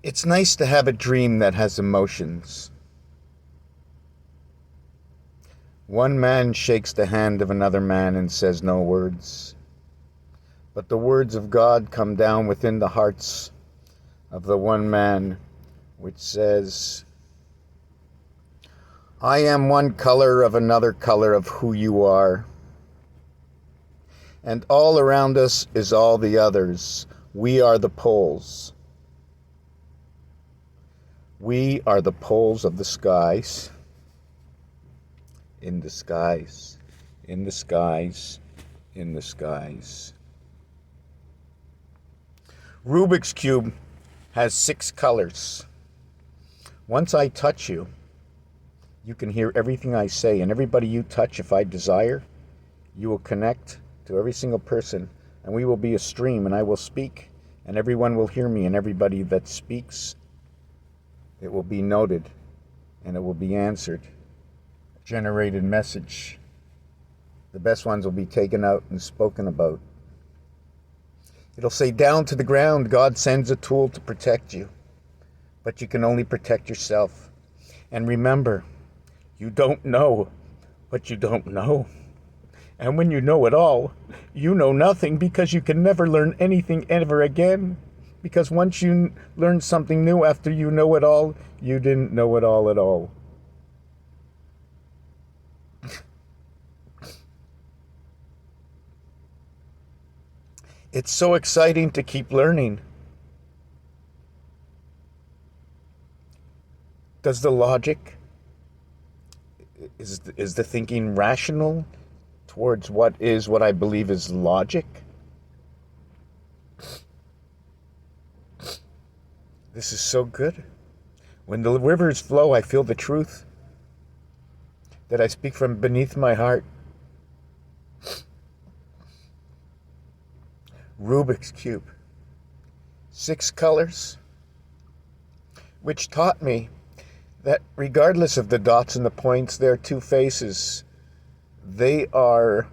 It's nice to have a dream that has emotions. One man shakes the hand of another man and says no words. But the words of God come down within the hearts of the one man, which says, I am one color of another color of who you are. And all around us is all the others. We are the poles. We are the poles of the skies. In the skies, in the skies, in the skies. Rubik's Cube has 6 colors. Once I touch you, you can hear everything I say, and everybody you touch, if I desire, you will connect to every single person, and we will be a stream, and I will speak, and everyone will hear me, and everybody that speaks, it will be noted, and it will be answered. Generated message. The best ones will be taken out and spoken about. It'll say, down to the ground, God sends a tool to protect you, but you can only protect yourself. And remember, you don't know what you don't know. And when you know it all, you know nothing, because you can never learn anything ever again. Because once you learn something new after you know it all, you didn't know it all at all. It's so exciting to keep learning. Does the logic, is the thinking rational towards what I believe is logic? This is so good. When the rivers flow, I feel the truth that I speak from beneath my heart. Rubik's Cube. 6 colors, which taught me that regardless of the dots and the points, there are 2 faces. They are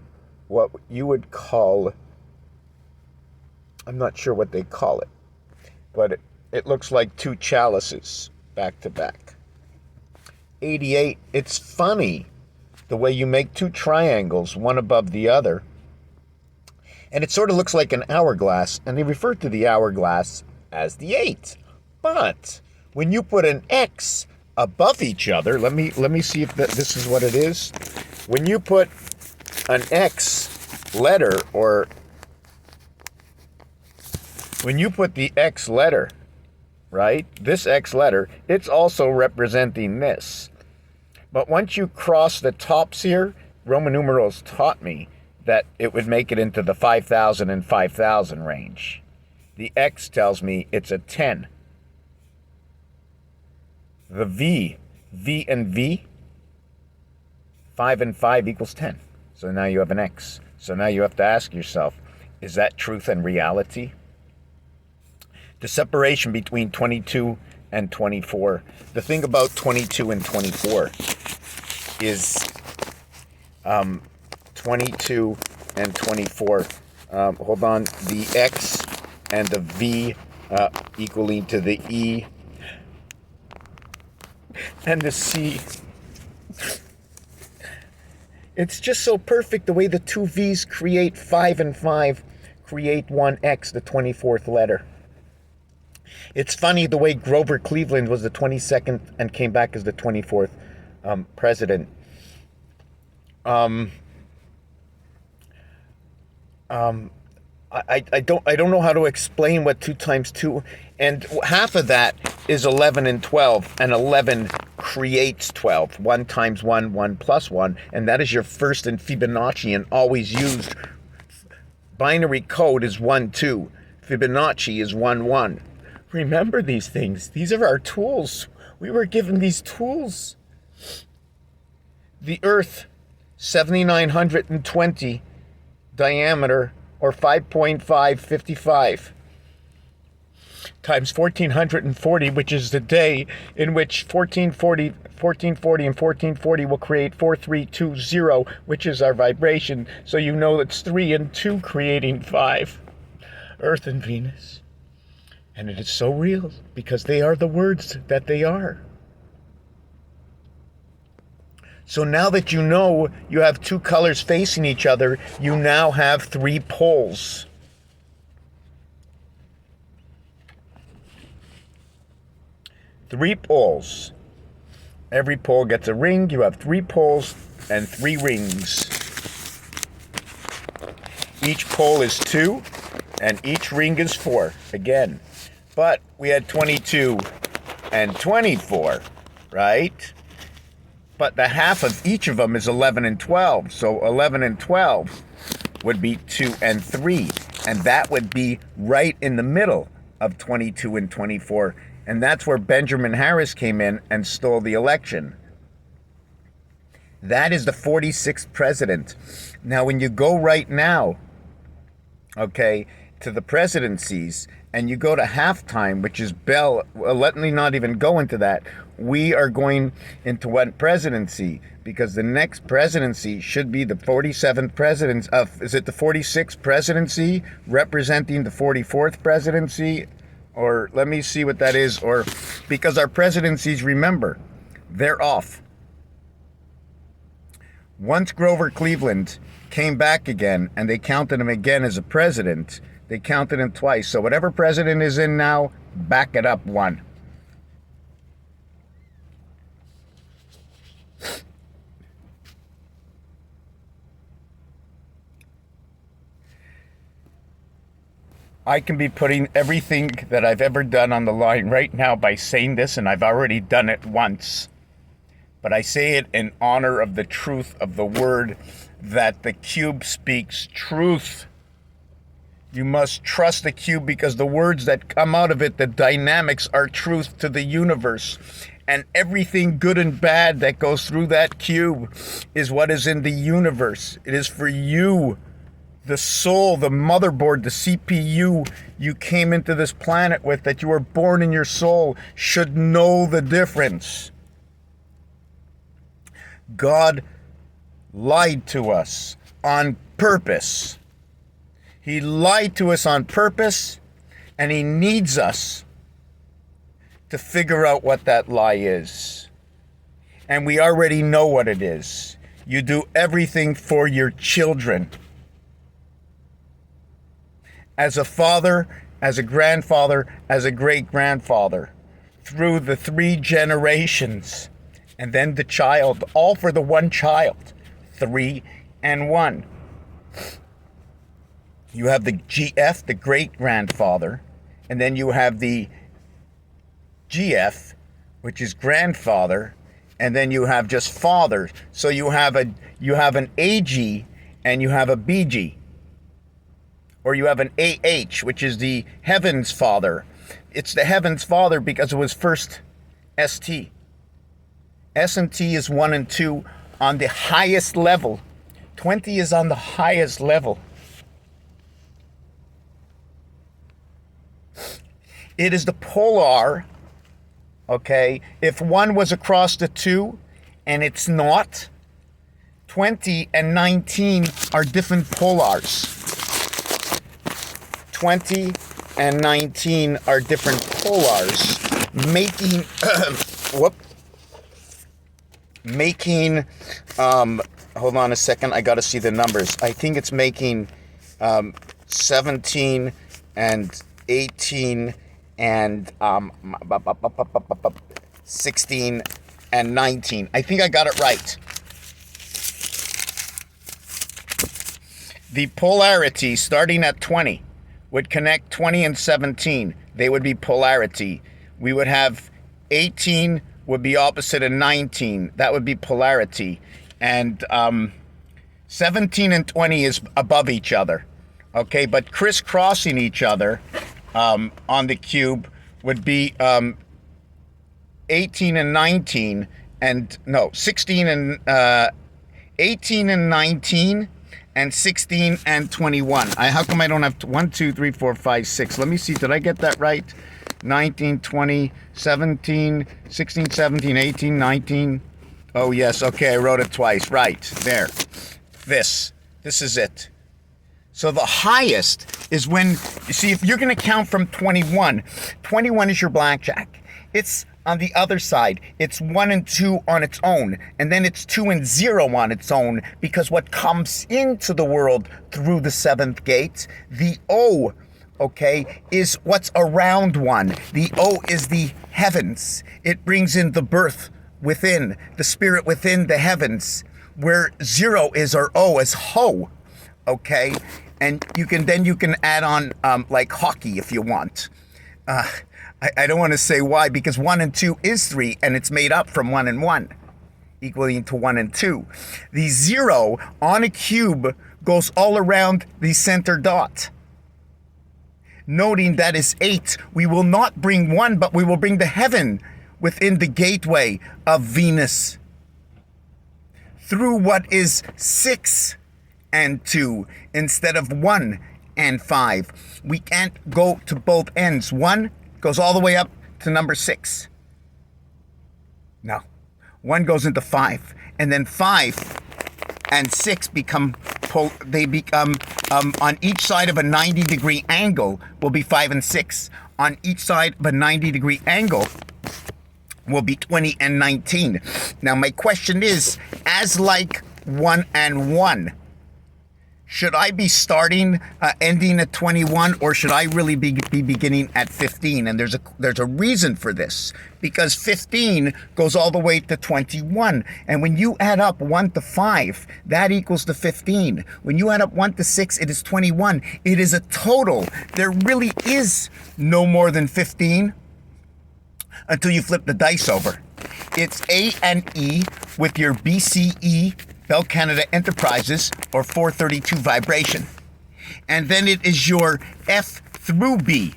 what you would call, I'm not sure what they call it, but it looks like 2 chalices back to back. 88, it's funny the way you make 2 triangles, one above the other. And it sort of looks like an hourglass, and they refer to the hourglass as the 8. But when you put an X above each other, let me see if this is what it is. When you put an X letter, or when you put the X letter, right, this X letter, it's also representing this. But once you cross the tops here, Roman numerals taught me that it would make it into the 5,000 and 5,000 range. The X tells me it's a 10. The V and V, 5 and 5 equals 10. So now you have an X. So now you have to ask yourself, is that truth and reality? The separation between 22 and 24. The thing about 22 and 24 is 22 and 24. Hold on. The X and the V equaling to the E and the C. It's just so perfect the way the 2 V's create 5 and 5, create 1 X, the 24th letter. It's funny the way Grover Cleveland was the 22nd and came back as the 24th president. I don't know how to explain what 2 times 2, and half of that is 11 and 12, and 11 creates 12. 1 times 1, 1 plus 1, and that is your first in Fibonacci, and always used. Binary code is 1, 2. Fibonacci is 1, 1. Remember these things. These are our tools. We were given these tools. The Earth, 7,920 diameter, or 5.555, times 1440, which is the day in which 1440 and 1440 will create 4320, which is our vibration. So you know it's 3 and 2 creating 5. Earth and Venus. And it is so real because they are the words that they are. So now that you know you have two colors facing each other, you now have three poles. Three poles. Every pole gets a ring. You have three poles and three rings. Each pole is 2, and each ring is 4. Again. But we had 22 and 24, right? But the half of each of them is 11 and 12. So 11 and 12 would be 2 and 3. And that would be right in the middle of 22 and 24. And that's where Benjamin Harris came in and stole the election. That is the 46th president. Now, when you go right now, okay, to the presidencies, and you go to halftime, which is Bell, let me not even go into that. We are going into what presidency? Because the next presidency should be the 47th president of, is it the 46th presidency representing the 44th presidency? Or let me see what that is. Or because our presidencies, remember, they're off. Once Grover Cleveland came back again and they counted him again as a president, they counted him twice. So whatever president is in now, back it up 1. I can be putting everything that I've ever done on the line right now by saying this, and I've already done it once. But I say it in honor of the truth of the word, that the cube speaks truth. You must trust the cube because the words that come out of it, the dynamics, are truth to the universe. And everything good and bad that goes through that cube is what is in the universe. It is for you. The soul, the motherboard, the CPU you came into this planet with, that you were born in your soul, should know the difference. God lied to us on purpose. He lied to us on purpose, and he needs us to figure out what that lie is. And we already know what it is. You do everything for your children. As a father, as a grandfather, as a great-grandfather, through the 3 generations, and then the child, all for the one child, 3 and 1. You have the GF, the great-grandfather, and then you have the GF, which is grandfather, and then you have just father. So you have an AG and you have a BG. Or you have an AH, which is the Heaven's Father. It's the Heaven's Father because it was first ST. S and T is 1 and 2 on the highest level. 20 is on the highest level. It is the polar, okay? If 1 was across the 2, and it's not, 20 and 19 are different polars. 20 and 19 are different polars, making, hold on a second, I gotta see the numbers. I think it's making 17 and 18 and 16 and 19. I think I got it right. The polarity starting at 20 would connect 20 and 17. They would be polarity. We would have 18 would be opposite of 19. That would be polarity. And 17 and 20 is above each other. Okay, but crisscrossing each other on the cube would be 18 and 19, and no, 16 and 18 and 19, and 16 and 21. How come I don't have 1, 2, 3, 4, 5, 6? Let me see. Did I get that right? 19, 20, 17, 16, 17, 18, 19. Oh, yes. Okay, I wrote it twice. Right. There. This is it. So the highest is when, you see, if you're going to count from 21, 21 is your blackjack. It's on the other side. It's 1 and 2 on its own. And then it's 2 and 0 on its own, because what comes into the world through the 7th gate, the O, okay, is what's around 1. The O is the heavens. It brings in the birth within, the spirit within the heavens, where 0 is, or O is Ho. Okay, and you can add on like hockey if you want. I don't want to say why, because 1 and 2 is 3, and it's made up from 1 and 1, equaling to 1 and 2. The 0 on a cube goes all around the center dot. Noting that is 8, we will not bring 1, but we will bring the heaven within the gateway of Venus through what is 6 and 2 instead of 1 and 5. We can't go to both ends. 1 goes all the way up to number 6. No. 1 goes into 5. And then 5 and 6 become on each side of a 90-degree angle will be 5 and 6. On each side of a 90-degree angle will be 20 and 19. Now my question is, as like 1 and 1, should I be ending at 21, or should I really be beginning at 15? And there's a reason for this, because 15 goes all the way to 21. And when you add up 1 to 5, that equals to 15. When you add up 1 to 6, it is 21. It is a total. There really is no more than 15 until you flip the dice over. It's A and E with your BCE, Bell Canada Enterprises, or 432 vibration. And then it is your F through B,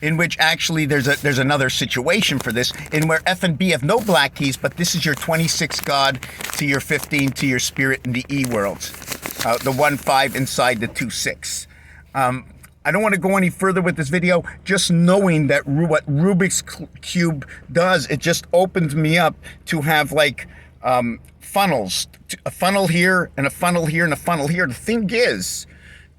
in which actually there's another situation for this, in where F and B have no black keys, but this is your 26 God to your 15 to your spirit in the E world. The 1-5 inside the 2-6. I don't want to go any further with this video. Just knowing that what Rubik's Cube does, it just opens me up to have like funnels. A funnel here, and a funnel here, and a funnel here. The thing is,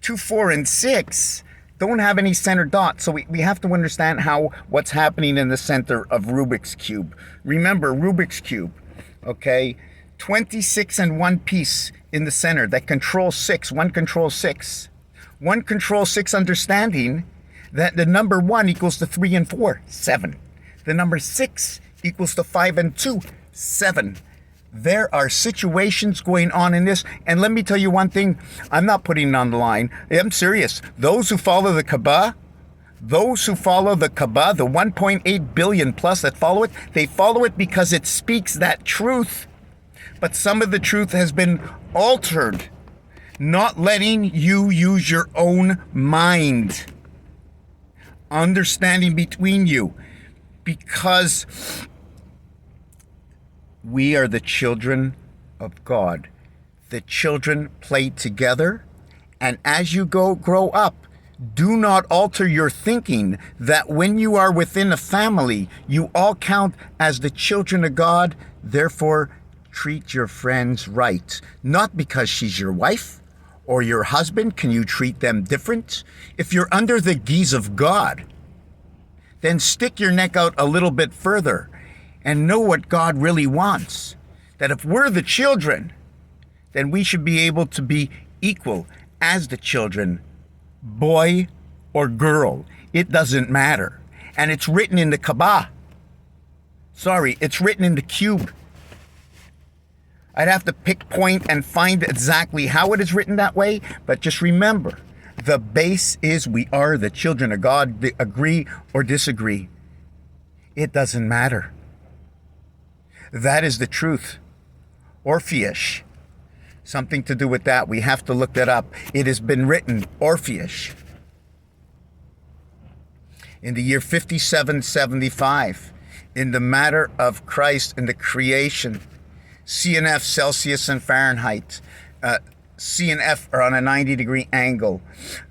2, 4, and 6 don't have any center dots, so we have to understand what's happening in the center of Rubik's Cube. Remember, Rubik's Cube, okay? 26 and 1 piece in the center that controls 6. 1 controls 6. 1 controls 6, understanding that the number 1 equals to 3 and 4, 7. The number 6 equals to 5 and 2, 7. There are situations going on in this, and let me tell you one thing, I'm not putting it on the line. I'm serious. Those who follow the Kaaba, the 1.8 billion plus that follow it, they follow it because it speaks that truth. But some of the truth has been altered, not letting you use your own mind. Understanding between you, because we are the children of God. The children play together, and as you grow up, do not alter your thinking that when you are within a family, you all count as the children of God. Therefore, treat your friends right. Not because she's your wife or your husband can you treat them different. If you're under the guise of God, then stick your neck out a little bit further and know what God really wants. That if we're the children, then we should be able to be equal as the children, boy or girl. It doesn't matter. And it's written in the Kaaba. Sorry, it's written in the cube. I'd have to point and find exactly how it is written that way, but just remember, the base is we are the children of God. Agree or disagree, it doesn't matter. That is the truth. Orpheus. Something to do with that. We have to look that up. It has been written, Orpheus, in the year 5775, in the matter of Christ and the creation. C and F, Celsius and Fahrenheit. C and F are on a 90-degree angle.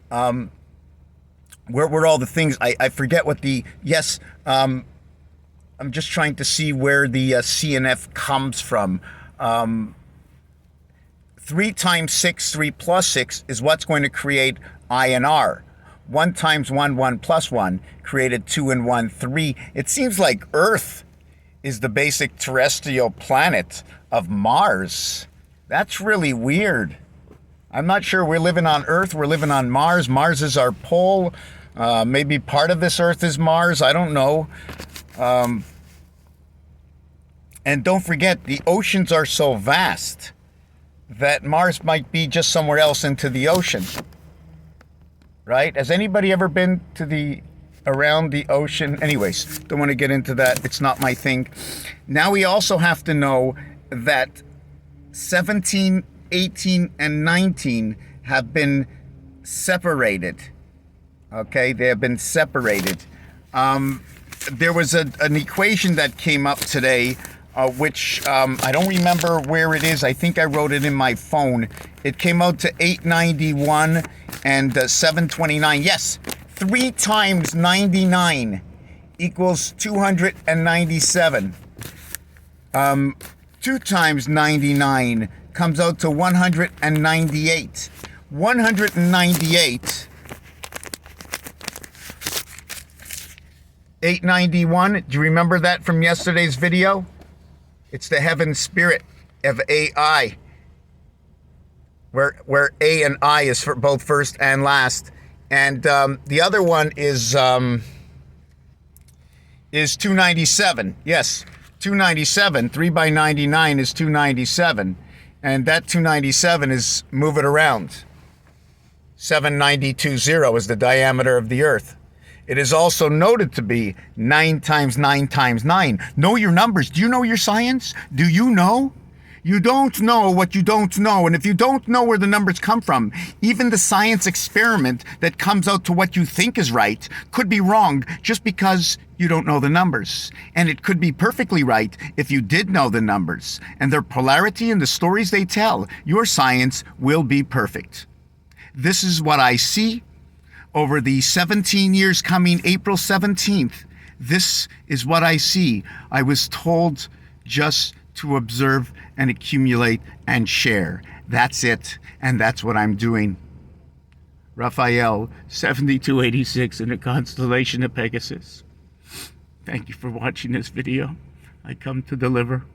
Where were all the things? I forget what the... Yes, I'm just trying to see where the C and F comes from. 3 times 6, 3 plus 6 is what's going to create I and R. 1 times 1, 1 plus 1 created 2 and 1, 3. It seems like Earth is the basic terrestrial planet of Mars. That's really weird. I'm not sure we're living on Earth. We're living on Mars. Mars is our pole. Maybe part of this Earth is Mars. I don't know. And don't forget, the oceans are so vast that Mars might be just somewhere else into the ocean. Right? Has anybody ever been to around the ocean? Anyways, don't want to get into that. It's not my thing. Now we also have to know that 17, 18, and 19 have been separated. Okay, they have been separated. There was an equation that came up today, which I don't remember where it is. I think I wrote it in my phone. It came out to 891 and 729. Yes, 3 times 99 equals 297. 2 times 99 comes out to 198. 198. 891. Do you remember that from yesterday's video? It's the heaven spirit of AI, where A and I is for both first and last, and the other one is 297. Yes, 297. 3 by 99 is 297, and that 297 is, move it around, 792.0 is the diameter of the Earth. It is also noted to be 9 times 9 times 9. Know your numbers. Do you know your science? Do you know? You don't know what you don't know. And if you don't know where the numbers come from, even the science experiment that comes out to what you think is right could be wrong just because you don't know the numbers. And it could be perfectly right if you did know the numbers. And their polarity and the stories they tell, your science will be perfect. This is what I see. Over the 17 years coming April 17th, this is what I see. I was told just to observe and accumulate and share. That's it, and that's what I'm doing. Raphael, 7286 in the constellation of Pegasus. Thank you for watching this video. I come to deliver.